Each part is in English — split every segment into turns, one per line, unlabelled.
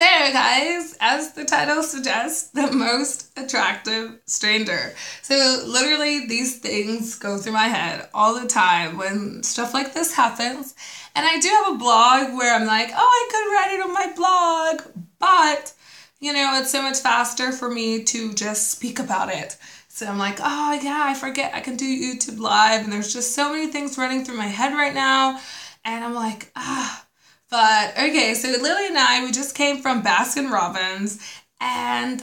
There, guys, as the title suggests, the most attractive stranger. So, literally, these things go through my head all the time when stuff like this happens. And I do have a blog where I'm like, oh, I could write it on my blog, but it's so much faster for me to just speak about it. So I'm like, oh, yeah, I forget I can do YouTube Live, and there's just so many things running through my head right now. And I'm like, ah. But okay, so Lily and I, we just came from Baskin Robbins, and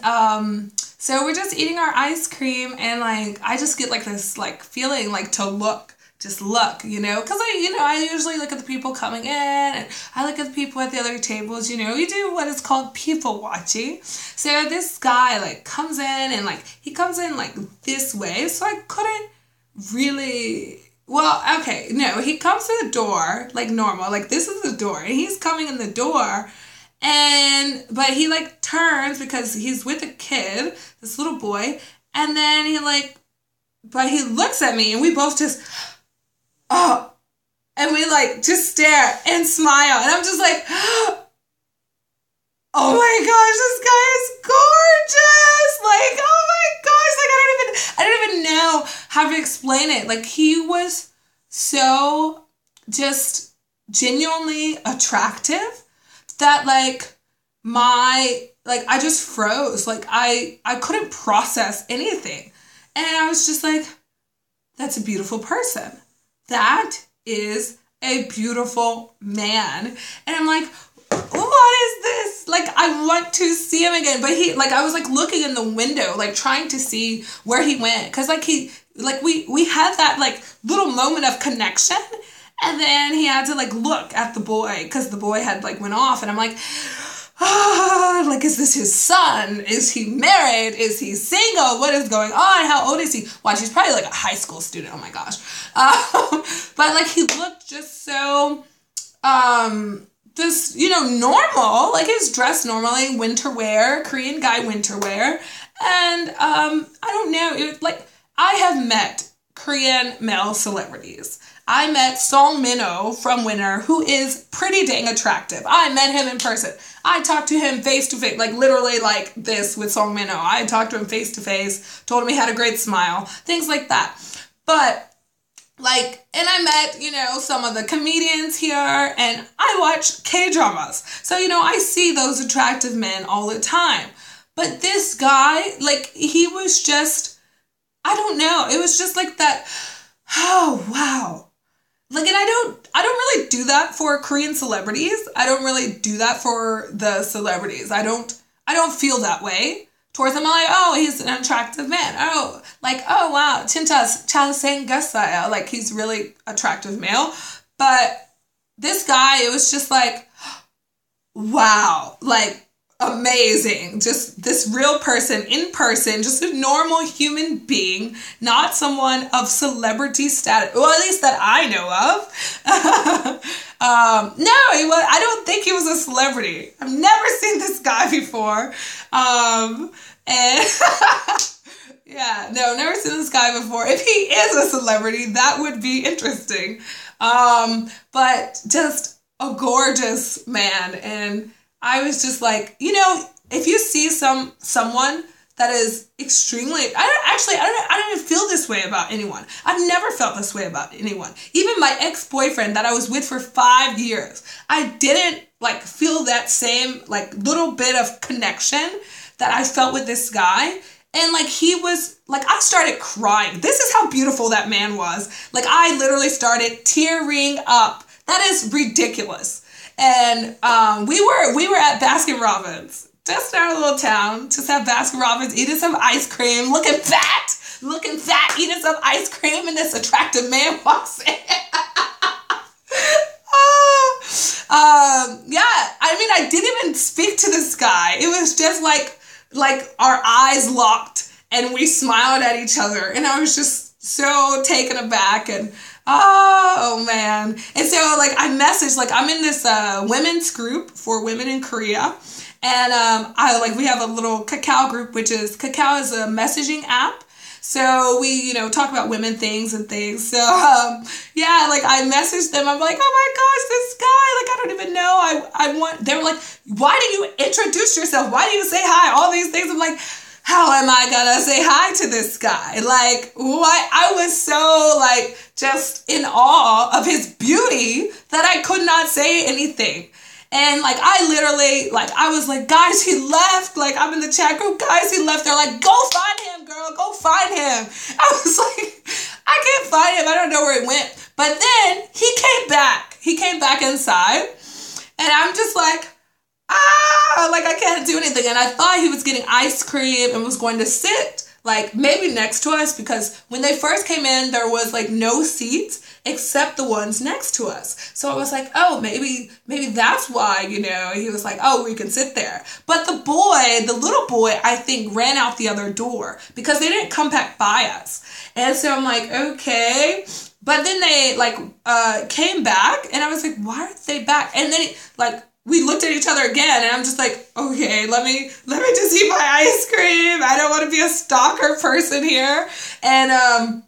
so we're just eating our ice cream, and like I just get like this like feeling like to look, just look, because I usually look at the people coming in, and I look at the people at the other tables, you do what is called people watching. So this guy like comes in, and like he comes in like this way, so I couldn't really. Well, okay, no, he comes to the door like normal, like this is the door, and he's coming in the door, but he like turns because he's with a kid, this little boy, and then but he looks at me, and we both just, oh, and we like just stare and smile, and I'm just like, oh my gosh, this guy is gorgeous, like, oh my gosh, like I don't even know how to explain it. Like he was so just genuinely attractive that I just froze. Like I couldn't process anything. And I was just like, that's a beautiful person. That is a beautiful man. And I'm like, what is this? Like, I want to see him again. But I was like looking in the window, like trying to see where he went. Cause we had that like little moment of connection. And then he had to like look at the boy, cause the boy had like went off. And I'm like, like, is this his son? Is he married? Is he single? What is going on? How old is he? Wow, she's probably like a high school student. Oh my gosh. But like he looked just so, just, normal, like he's dressed normally, winter wear, Korean guy winter wear. And, I don't know, I have met Korean male celebrities. I met Song Min-ho from Winner, who is pretty dang attractive. I met him in person. I talked to him face to face, like literally like this with Song Min-ho. I talked to him face to face, told him he had a great smile, things like that. But and I met, some of the comedians here, and I watch K-dramas. So, I see those attractive men all the time. But this guy, he was just, I don't know, it was just like that, oh, wow. And I don't really do that for Korean celebrities. I don't really do that for the celebrities. I don't feel that way towards him. I'm like, oh, he's an attractive man. Oh, oh wow, 진짜 잘생겼어요. Like he's really attractive male. But this guy, it was just like, wow, like amazing. Just this real person in person, just a normal human being, not someone of celebrity status, well, at least that I know of. No, I don't think he was a celebrity. I've never seen this guy before. And yeah, no, never seen this guy before. If he is a celebrity, that would be interesting. But just a gorgeous man. And I was just like, if you see someone that is extremely, I don't even feel this way about anyone. I've never felt this way about anyone. Even my ex-boyfriend that I was with for 5 years, I didn't feel that same little bit of connection that I felt with this guy. And he was I started crying. This is how beautiful that man was. I literally started tearing up. That is ridiculous. And we were at Baskin Robbins, just in our little town, just at Baskin Robbins, eating some ice cream, looking fat, eating some ice cream, and this attractive man walks in. Yeah, I mean, I didn't even speak to this guy. It was just like our eyes locked, and we smiled at each other, and I was just so taken aback, and oh man. And so I messaged, I'm in this women's group for women in Korea, and we have a little Kakao group, which is Kakao is a messaging app. So we, talk about women things and things. So, yeah, like I messaged them. I'm like, oh my gosh, this guy, like, I don't even know. They were like, why do you introduce yourself? Why do you say hi? All these things. I'm like, how am I gonna say hi to this guy? Like, what? I was so like just in awe of his beauty that I could not say anything. And like, I literally, like, I was like, guys, he left. Like, I'm in the chat group, guys, he left. They're like, go find him, girl, go find him. I was like, I can't find him. I don't know where he went. But then he came back. He came back inside. And I'm just like, like I can't do anything. And I thought he was getting ice cream and was going to sit like maybe next to us, because when they first came in, there was like no seats except the ones next to us. So I was like, oh, maybe that's why, he was like, oh, we can sit there. But the little boy, I think ran out the other door because they didn't come back by us. And so I'm like, okay. But then they like came back and I was like, why aren't they back? And then we looked at each other again, and I'm just like, okay, let me just eat my ice cream. I don't want to be a stalker person here. And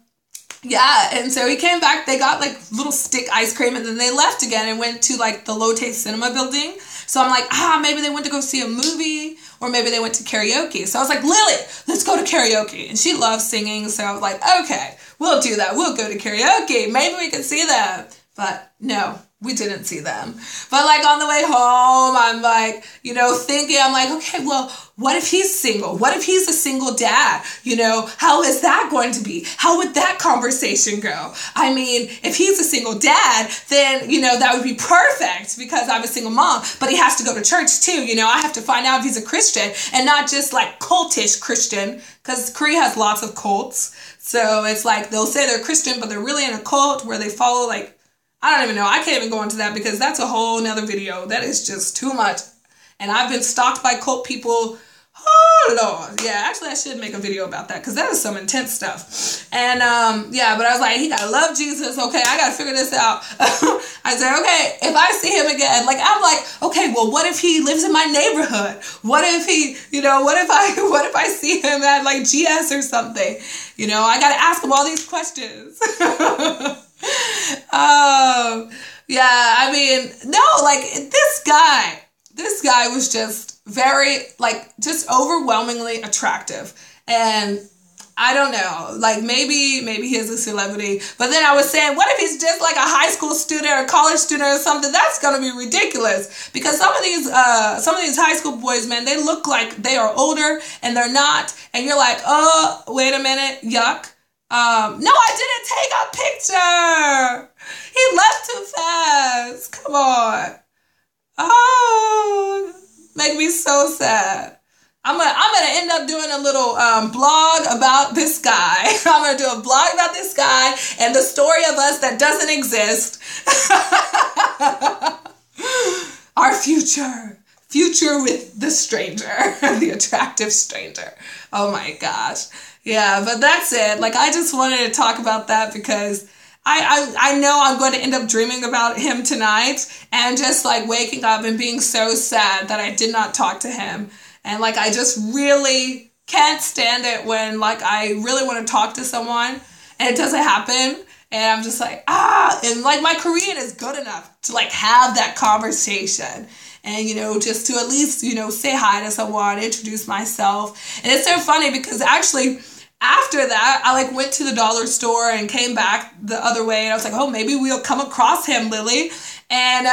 yeah, and so he came back. They got like little stick ice cream, and then they left again and went to like the Lotte Cinema building. So I'm like, maybe they went to go see a movie, or maybe they went to karaoke. So I was like, Lily, let's go to karaoke. And she loves singing, so I was like, okay, we'll do that. We'll go to karaoke. Maybe we can see them. But no, we didn't see them. But like on the way home, I'm like, thinking, I'm like, okay, well, what if he's single? What if he's a single dad? How is that going to be? How would that conversation go? I mean, if he's a single dad, then, that would be perfect because I'm a single mom, but he has to go to church too. I have to find out if he's a Christian and not just like cultish Christian, because Korea has lots of cults. So it's like, they'll say they're Christian, but they're really in a cult where they follow like, I don't even know. I can't even go into that because that's a whole nother video. That is just too much. And I've been stalked by cult people. Oh, Lord. Yeah, actually, I should make a video about that because that is some intense stuff. And, yeah, but I was like, he got to love Jesus. Okay, I got to figure this out. I said, okay, if I see him again, like, I'm like, okay, well, what if he lives in my neighborhood? What if he, what if I see him at, like, GS or something? I got to ask him all these questions. Yeah, I mean, no, like this guy was just very, like, just overwhelmingly attractive. And I don't know, like maybe he is a celebrity. But then I was saying, what if he's just like a high school student or college student or something? That's gonna be ridiculous, because some of these high school boys, man, they look like they are older and they're not. And you're like, oh, wait a minute, yuck. No, I didn't take a picture. He left too fast. Come on. Oh, make me so sad. I'm gonna end up doing a little blog about this guy. I'm gonna do a blog about this guy and the story of us that doesn't exist. Our future with the stranger, the attractive stranger. Oh my gosh. Yeah, but that's it. Like, I just wanted to talk about that because I know I'm going to end up dreaming about him tonight and just like waking up and being so sad that I did not talk to him. And like, I just really can't stand it when like I really want to talk to someone and it doesn't happen. And I'm just like, and like my Korean is good enough to like have that conversation. And, just to at least, say hi to someone, introduce myself. And it's so funny because actually after that, I like went to the dollar store and came back the other way. And I was like, oh, maybe we'll come across him, Lily. And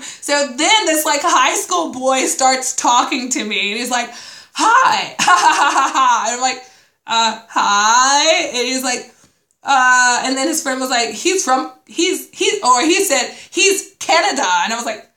so then this like high school boy starts talking to me and he's like, hi, and I'm like, hi. And he's like, and then his friend was like, he said, he's Canada. And I was like,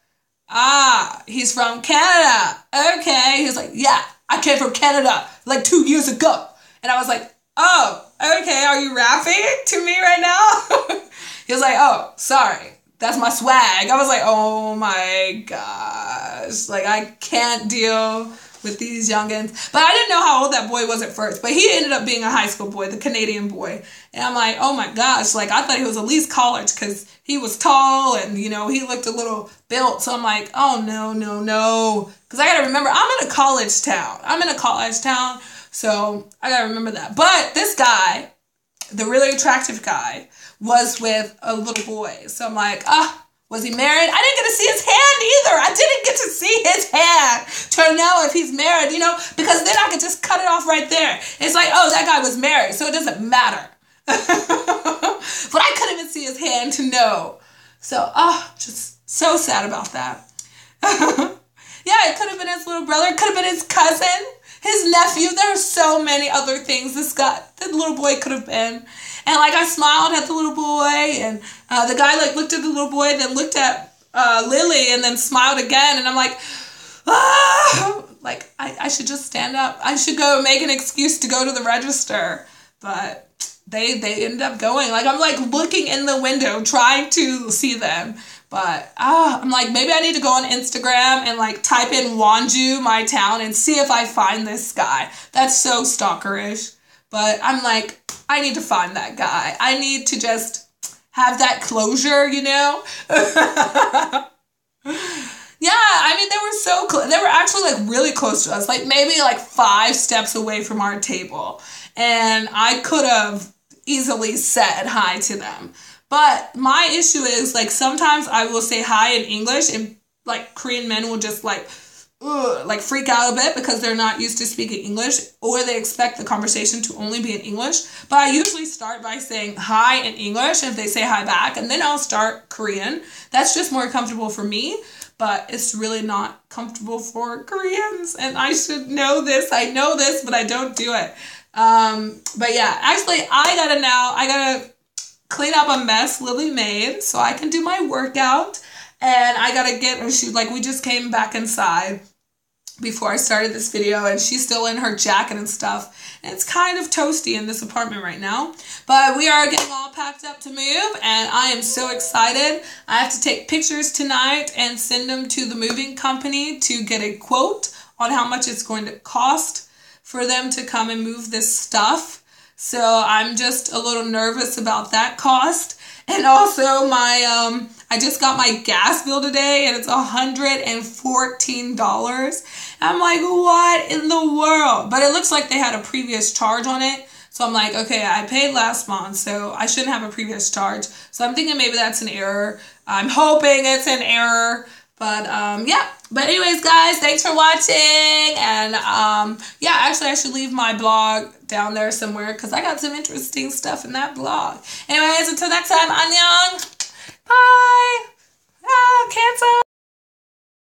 he's from Canada. Okay. He was like, yeah, I came from Canada like 2 years ago. And I was like, oh, okay. Are you rapping to me right now? He was like, oh, sorry. That's my swag. I was like, oh my gosh. Like, I can't deal with these youngins. But I didn't know how old that boy was at first. But he ended up being a high school boy, the Canadian boy. And I'm like, oh my gosh. Like, I thought he was at least college because he was tall and, he looked a little built. So I'm like, oh, no. Because I got to remember, I'm in a college town. So I gotta remember that. But this guy, the really attractive guy, was with a little boy. So I'm like, was he married? I didn't get to see his hand either. I didn't get to see his hand to know if he's married, because then I could just cut it off right there. It's like, oh, that guy was married, so it doesn't matter. But I couldn't even see his hand to know. So, just so sad about that. Yeah, it could have been his little brother. It could have been his cousin, his nephew. There are so many other things the little boy could have been. And like I smiled at the little boy, and the guy like looked at the little boy, then looked at Lily, and then smiled again. And I'm like, like I should just stand up. I should go make an excuse to go to the register. But they ended up going. Like I'm like looking in the window trying to see them. But I'm like, maybe I need to go on Instagram and like type in Wanju, my town, and see if I find this guy. That's so stalkerish. But I'm like, I need to find that guy. I need to just have that closure, Yeah, I mean, they were so close. They were actually like really close to us, like maybe like 5 steps away from our table. And I could have easily said hi to them. But my issue is like sometimes I will say hi in English, and like Korean men will just like freak out a bit because they're not used to speaking English, or they expect the conversation to only be in English. But I usually start by saying hi in English, and if they say hi back, and then I'll start Korean. That's just more comfortable for me, but it's really not comfortable for Koreans, and I should know this. I know this, but I don't do it. But yeah, actually I gotta clean up a mess Lily made so I can do my workout. And I gotta get her shoes. Like, we just came back inside before I started this video, and she's still in her jacket and stuff. And it's kind of toasty in this apartment right now. But we are getting all packed up to move, and I am so excited. I have to take pictures tonight and send them to the moving company to get a quote on how much it's going to cost for them to come and move this stuff. So I'm just a little nervous about that cost. And also I just got my gas bill today, and it's $114. I'm like, what in the world? But it looks like they had a previous charge on it. So I'm like, okay, I paid last month, so I shouldn't have a previous charge. So I'm thinking maybe that's an error. I'm hoping it's an error. But yeah. But anyways, guys, thanks for watching. And yeah, actually I should leave my blog down there somewhere because I got some interesting stuff in that blog. Anyways, until next time, annyeong. Bye. Cancel.